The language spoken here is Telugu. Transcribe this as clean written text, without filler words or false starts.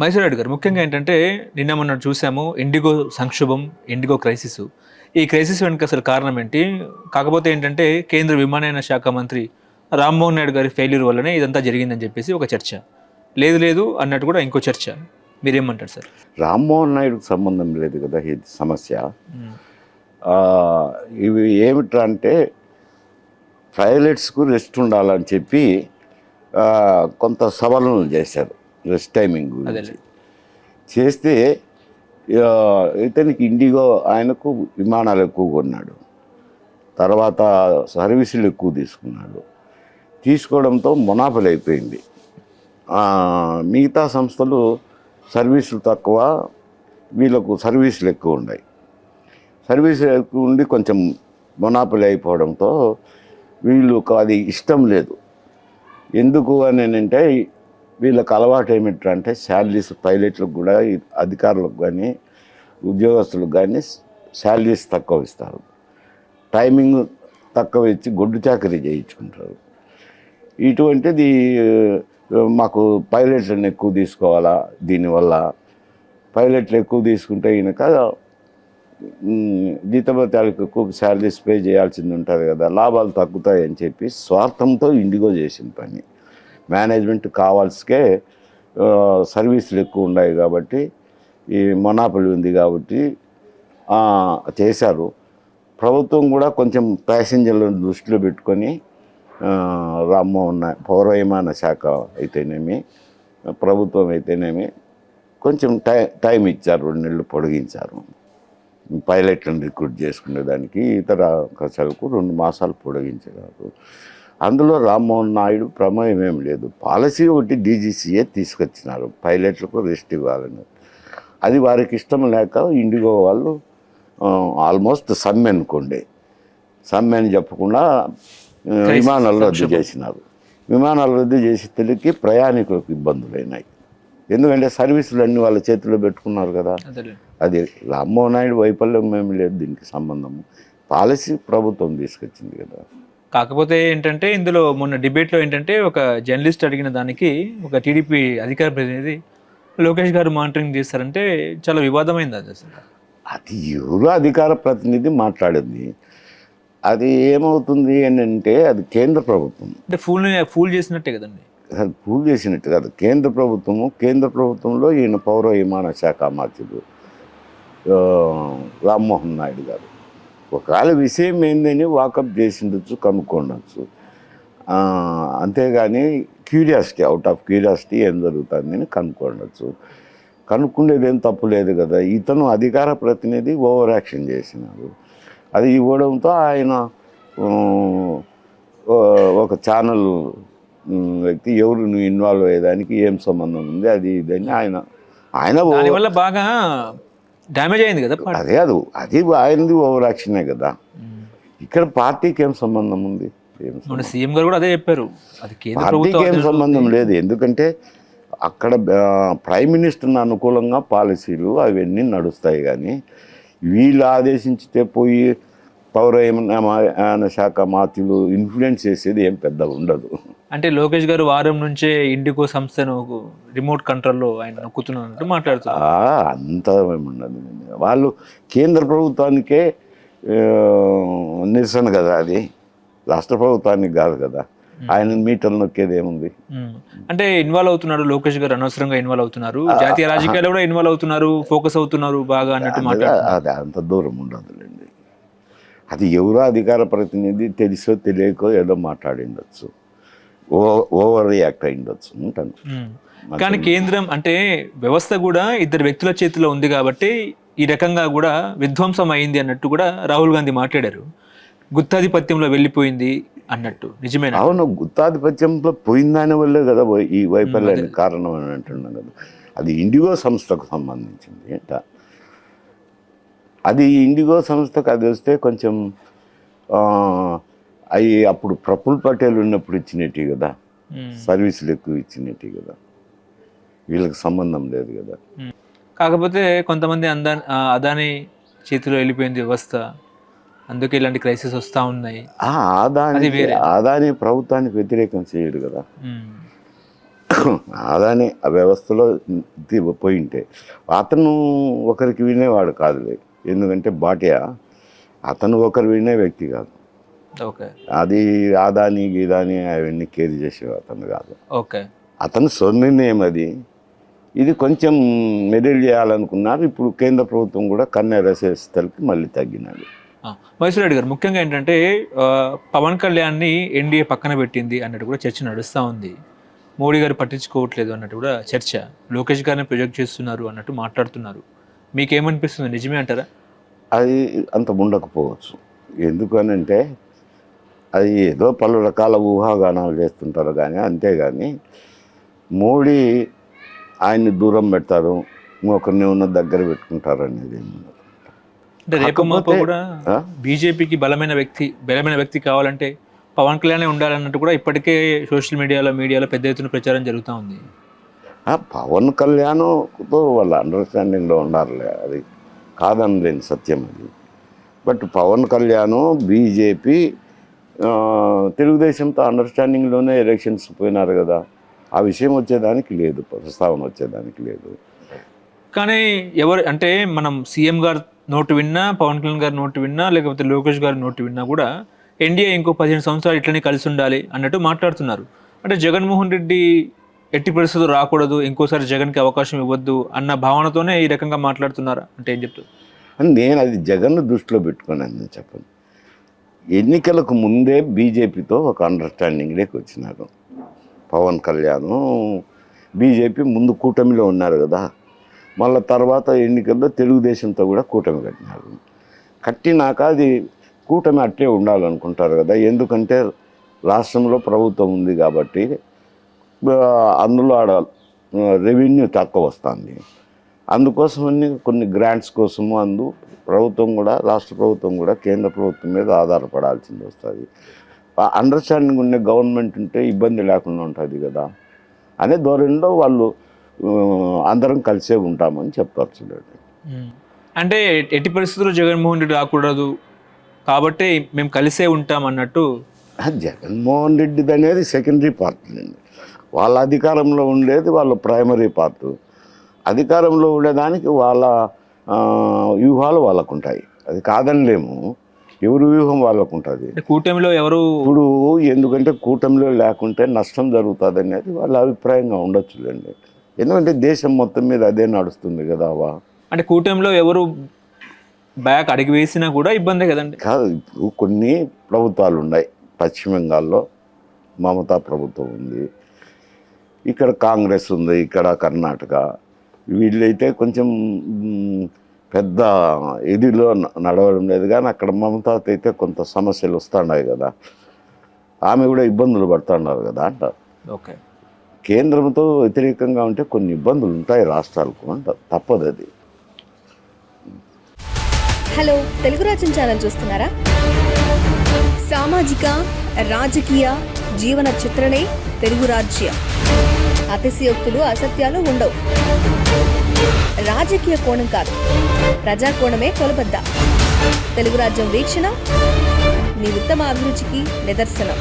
మైసూర్ రెడ్డి గారు ముఖ్యంగా ఏంటంటే నిన్న మొన్న చూసాము ఇండిగో సంక్షోభం, ఇండిగో క్రైసిస్. ఈ క్రైసిస్ వెనుక అసలు కారణం ఏంటి? కాకపోతే ఏంటంటే కేంద్ర విమానయాన శాఖ మంత్రి రామ్మోహన్ నాయుడు గారి ఫెయిల్యూర్ వల్లనే ఇదంతా జరిగిందని చెప్పేసి ఒక చర్చ. లేదు లేదు అన్నట్టు కూడా ఇంకో చర్చ. మీరేమంటారు సార్? రామ్మోహన్ నాయుడుకి సంబంధం లేదు కదా ఈ సమస్య. మ్మ్. ఆ, ఇవి ఏమిటంటే పైలట్స్కు రెస్ట్ ఉండాలని చెప్పి ఆ, కొంత సవరణలు చేశారు రెస్ట్ టైమింగ్ గురించి. అదేలే. చేస్తే ఆ, ఇతనికి ఇండిగో ఆయనకు విమానాలు ఎక్కువ కొన్నాడు, తర్వాత సర్వీసులు ఎక్కువ తీసుకున్నాడు. తీసుకోవడంతో మొనాపలి అయిపోయింది. మిగతా సంస్థలు సర్వీసులు తక్కువ, వీళ్ళకు సర్వీసులు ఎక్కువ ఉన్నాయి. సర్వీసులు ఎక్కువ ఉండి కొంచెం మొనాపలి అయిపోవడంతో వీళ్ళకు అది ఇష్టం లేదు. ఎందుకు అని అంటే వీళ్ళకి అలవాటు ఏమిటంటే శాలరీస్ పైలట్లకు కూడా అధికారులకు కానీ ఉద్యోగస్తులకు కానీ శాలరీస్ తక్కువ ఇస్తారు, టైమింగ్ తక్కువ ఇచ్చి గొడ్డు చాకరీ చేయించుకుంటారు. ఇటువంటిది మాకు పైలట్లను ఎక్కువ తీసుకోవాలా, దీనివల్ల పైలట్లు ఎక్కువ తీసుకుంటే కనుక జీతభత్యాలకు ఎక్కువ శాలరీస్ పే చేయాల్సింది ఉంటుంది కదా, లాభాలు తగ్గుతాయని చెప్పి స్వార్థంతో ఇండిగో చేసిన పని. మేనేజ్మెంట్ కావాల్సికే సర్వీసులు ఎక్కువ ఉన్నాయి కాబట్టి, ఈ మొనాపలి ఉంది కాబట్టి చేశారు. ప్రభుత్వం కూడా కొంచెం ప్యాసింజర్లను దృష్టిలో పెట్టుకొని రామ్మోహన్ పౌర విమాన శాఖ అయితేనేమి ప్రభుత్వం అయితేనేమి కొంచెం టైం ఇచ్చారు, 2 నెలలు పొడిగించారు. పైలట్లను రిక్రూట్ చేసుకునే దానికి ఇతర ఖర్చులకు 2 మాసాలు పొడిగించారు. అందులో రామ్మోహన్ నాయుడు ప్రమేయం ఏం లేదు. పాలసీ ఒకటి డీజీసీఏ తీసుకొచ్చినారు పైలట్లకు రెస్ట్ ఇవ్వాలని. అది వారికి ఇష్టం లేక ఇండిగో వాళ్ళు ఆల్మోస్ట్ సమ్మె అనుకోండి, సమ్మె అని చెప్పకుండా విమానాలు రద్దు చేసినారు. విమానాలు రద్దు చేసి తెలికి ప్రయాణికులకు ఇబ్బందులైనాయి. ఎందుకంటే సర్వీసులు అన్నీ వాళ్ళ చేతిలో పెట్టుకున్నారు కదా. అది రామ్మోహన్ నాయుడు వైఫల్యం ఏమి లేదు, దీనికి సంబంధము పాలసీ ప్రభుత్వం తీసుకొచ్చింది కదా. కాకపోతే ఏంటంటే ఇందులో మొన్న డిబేట్లో ఏంటంటే ఒక జర్నలిస్ట్ అడిగిన దానికి ఒక టీడీపీ అధికార ప్రతినిధి లోకేష్ గారు మానిటరింగ్ చేస్తారంటే చాలా వివాదమైంది అది అసలు. అది ఎవరు అధికార ప్రతినిధి మాట్లాడింది, అది ఏమవుతుంది అని అంటే అది కేంద్ర ప్రభుత్వం. అంటే ఫూల్ చేసినట్టే కదండి. అది పూల్ చేసినట్టు కాదు, కేంద్ర ప్రభుత్వము. కేంద్ర ప్రభుత్వంలో ఈయన పౌర విమాన శాఖ మంత్రులు రామ్మోహన్ నాయుడు గారు ఒకవేళ విషయం ఏందని వాకప్ చేసిండొచ్చు, కనుక్కోండొచ్చు. అంతేగాని క్యూరియాసిటీ, అవుట్ ఆఫ్ క్యూరియాసిటీ ఏం జరుగుతుందని కనుక్కోండొచ్చు. కనుక్కుండేది ఏం తప్పు లేదు కదా. ఇతను అధికార ప్రతినిధి ఓవర్ యాక్షన్ చేసినారు. అది ఇవ్వడంతో ఆయన ఒక ఛానల్ వ్యక్తి ఎవరు నువ్వు ఇన్వాల్వ్ అయ్యేదానికి ఏం సంబంధం ఉంది అది ఇదని ఆయన దానివల్ల బాగా డ్యామేజ్ అయింది కదా. అది ఆయనది ఓవర్ యాక్షనే కదా. ఇక్కడ పార్టీకి ఏం సంబంధం ఉంది? సీఎం గారు కూడా అదే చెప్పారు, అది పార్టీకి ఏం సంబంధం లేదు. ఎందుకంటే అక్కడ ప్రైమ్ మినిస్టర్ని అనుకూలంగా పాలసీలు అవన్నీ నడుస్తాయి. కానీ వీళ్ళు ఆదేశించితే పోయి పౌర విమాన శాఖ మంత్రులు ఇన్ఫ్లుయెన్స్ చేసేది ఏం పెద్ద ఉండదు. అంటే లోకేష్ గారు వారం నుంచే ఇండిగో సంస్థను రిమోట్ కంట్రోల్లో ఆయన నొక్కుతున్నట్టు మాట్లాడుతున్నారు. అంత ఏముండదు. వాళ్ళు కేంద్ర ప్రభుత్వానికే నిరసన కదా, అది రాష్ట్ర ప్రభుత్వానికి కాదు కదా. ఆయన మీటర్లు నొక్కేది ఏముంది? అంటే ఇన్వాల్వ్ అవుతున్నారు లోకేష్ గారు, అనవసరంగా ఇన్వాల్వ్ అవుతున్నారు, జాతీయ రాజకీయాలు కూడా ఇన్వాల్వ్ అవుతున్నారు, ఫోకస్ అవుతున్నారు బాగా అన్నట్టు మాట్లాడుతున్నారు. అది అంత దూరం ఉండదులేండి. అది ఎవరో అధికార ప్రతినిధి తెలుసో తెలియకో ఏదో మాట్లాడిండొచ్చు, ఓవర్ రియాక్ట్ అయిండొచ్చు ఉంటాను. కానీ కేంద్రం అంటే వ్యవస్థ కూడా 2 వ్యక్తుల చేతిలో ఉంది కాబట్టి ఈ రకంగా కూడా విధ్వంసం అయింది అన్నట్టు కూడా రాహుల్ గాంధీ మాట్లాడారు. గుత్తాధిపత్యంలో వెళ్ళిపోయింది అన్నట్టు నిజమేనా? అవును, గుత్తాధిపత్యంలో పోయిందాని వల్లే కదా ఈ వైఫల్యానికి కారణం అని అంటున్నాను కదా. అది ఇండిగో సంస్థకు సంబంధించింది ఏంట. అది ఇండిగో సంస్థకు అది వస్తే కొంచెం అవి అప్పుడు ప్రఫుల్ పటేల్ ఉన్నప్పుడు ఇచ్చినట్టు కదా, సర్వీసులు ఎక్కువ ఇచ్చినట్టు కదా, వీళ్ళకి సంబంధం లేదు కదా. కాకపోతే కొంతమంది అదాని చేతిలో వెళ్ళిపోయింది వ్యవస్థ, అందుకే ఇలాంటి క్రైసిస్ వస్తూ ఉన్నాయి. అదాని ప్రభుత్వానికి వ్యతిరేకం చేయడు కదా. అదాని ఆ వ్యవస్థలో పోయింటే అతను ఒకరికి వినేవాడు కాదులే. ఎందుకంటే భాటియా అతను ఒకరు వినే వ్యక్తి కాదు. ఓకే. అది ఆదాని గీదాని అవన్నీ కేర్ చేసేవాడు అతను కాదు. ఓకే. అతను స్వర్ణిర్ణయం అది. ఇది కొంచెం మెడిల్ చేయాలనుకున్నారు. ఇప్పుడు కేంద్ర ప్రభుత్వం కూడా కన్నెరసేస్తలకి మళ్ళీ తగ్గినాడు. మైసూరెడ్డి గారు, ముఖ్యంగా ఏంటంటే పవన్ కళ్యాణ్ని ఎన్డీఏ పక్కన పెట్టింది అన్నట్టు కూడా చర్చ నడుస్తూ ఉంది. మోడీ గారు పట్టించుకోవట్లేదు అన్నట్టు కూడా చర్చ. లోకేష్ గారిని ప్రొజెక్ట్ చేస్తున్నారు అన్నట్టు మాట్లాడుతున్నారు. మీకేమనిపిస్తుంది, నిజమే అంటారా? అది అంత ఉండకపోవచ్చు. ఎందుకనంటే అది ఏదో పలు రకాల ఊహాగానాలు చేస్తుంటారు కానీ, అంతేగాని మోడీ ఆయన్ని దూరం పెడతారు, ఒకరిని ఉన్న దగ్గర పెట్టుకుంటారు అనేది అంటే రేపు మాపు కూడా బీజేపీకి బలమైన వ్యక్తి కావాలంటే పవన్ కళ్యాణ్ ఉండాలన్నట్టు కూడా ఇప్పటికే సోషల్ మీడియాలో పెద్ద ఎత్తున ప్రచారం జరుగుతూ ఉంది. పవన్ కళ్యాణ్తో వాళ్ళ అండర్స్టాండింగ్లో ఉండాలి, అది కాదనలేని సత్యం అది. బట్ పవన్ కళ్యాణ్ బీజేపీ తెలుగుదేశంతో అండర్స్టాండింగ్లోనే ఎలక్షన్స్ పోయినారు కదా, ఆ విషయం వచ్చేదానికి లేదు, ప్రస్తావన వచ్చేదానికి లేదు. కానీ ఎవరు అంటే మనం సీఎం గారు నోటు విన్నా, పవన్ కళ్యాణ్ గారి నోటు విన్నా, లేకపోతే లోకేష్ గారి నోటు విన్నా కూడా ఎన్డీఏ ఇంకో 15 సంవత్సరాలు ఇట్లనే కలిసి ఉండాలి అన్నట్టు మాట్లాడుతున్నారు. అంటే జగన్మోహన్ రెడ్డి ఎట్టి పరిస్థితులు రాకూడదు, ఇంకోసారి జగన్కి అవకాశం ఇవ్వద్దు అన్న భావనతోనే ఈ రకంగా మాట్లాడుతున్నారా అంటే ఏం చెప్తారు? నేను అది జగన్ దృష్టిలో పెట్టుకున్నాను. నేను చెప్పను, ఎన్నికలకు ముందే బీజేపీతో ఒక అండర్స్టాండింగ్లోకి వచ్చినారు పవన్ కళ్యాణ్. బీజేపీ ముందు కూటమిలో ఉన్నారు కదా, మళ్ళీ తర్వాత ఎన్నికల్లో తెలుగుదేశంతో కూడా కూటమి కట్టినారు. కట్టినాక అది కూటమి అట్లే ఉండాలనుకుంటారు కదా, ఎందుకంటే రాష్ట్రంలో ప్రభుత్వం ఉంది కాబట్టి అందులో ఆడ రెవెన్యూ తక్కువ వస్తుంది. అందుకోసమని కొన్ని గ్రాంట్స్ కోసము ప్రభుత్వం కూడా, రాష్ట్ర ప్రభుత్వం కూడా కేంద్ర ప్రభుత్వం మీద ఆధారపడాల్సింది వస్తుంది. అండర్స్టాండింగ్ ఉండే గవర్నమెంట్ ఉంటే ఇబ్బంది లేకుండా ఉంటుంది కదా అనే ధోరణిలో వాళ్ళు అందరం కలిసే ఉంటామని చెప్తారు. చూడండి, అంటే ఎట్టి పరిస్థితుల్లో జగన్మోహన్ రెడ్డి రాకూడదు కాబట్టి మేము కలిసే ఉంటాం అన్నట్టు. జగన్మోహన్ రెడ్డిది అనేది సెకండరీ పార్ట్ అండి, వాళ్ళ అధికారంలో ఉండేది వాళ్ళ ప్రైమరీ పార్ట్. అధికారంలో ఉండేదానికి వాళ్ళ వ్యూహాలు వాళ్ళకు ఉంటాయి, అది కాదనిలేము. ఎవరు వ్యూహం వాళ్ళకు ఉంటుంది. కూటమిలో ఎవరు ఇప్పుడు ఎందుకంటే కూటమిలో లేకుంటే నష్టం జరుగుతుంది అనేది వాళ్ళ అభిప్రాయంగా ఉండొచ్చులేండి. ఎందుకంటే దేశం మొత్తం మీద అదే నడుస్తుంది కదా. అంటే కూటమిలో ఎవరు బ్యాక్ అడిగి వేసినా కూడా ఇబ్బందే కదండి. కాదు, ఇప్పుడు కొన్ని ప్రభుత్వాలు ఉన్నాయి. పశ్చిమ బెంగాల్లో మమతా ప్రభుత్వం ఉంది, ఇక్కడ కాంగ్రెస్ ఉంది, ఇక్కడ కర్ణాటక. వీళ్ళైతే కొంచెం పెద్ద ఇదిలో నడవడం లేదు, కానీ అక్కడ మమతాతో అయితే కొంత సమస్యలు వస్తున్నాయి కదా, ఆమె కూడా ఇబ్బందులు పడుతున్నారు కదా అంటారు. ఓకే, కేంద్రంతో వ్యతిరేకంగా ఉంటే కొన్ని ఇబ్బందులు ఉంటాయి రాష్ట్రాలకు అంట, తప్పదు అది. హలో, తెలుగు రాజ్యం ఛానల్ చూస్తున్నారా? సామాజిక, రాజకీయ, జీవన చిత్రణే తెలుగు రాజ్యం. అతిశయోక్తులు, అసత్యాలు ఉండవు. రాజకీయ కోణం కాదు, ప్రజా కోణమే కొలబద్ద. తెలుగు రాజ్యం వీక్షణ మీ ఉత్తమ అభిరుచికి నిదర్శనం.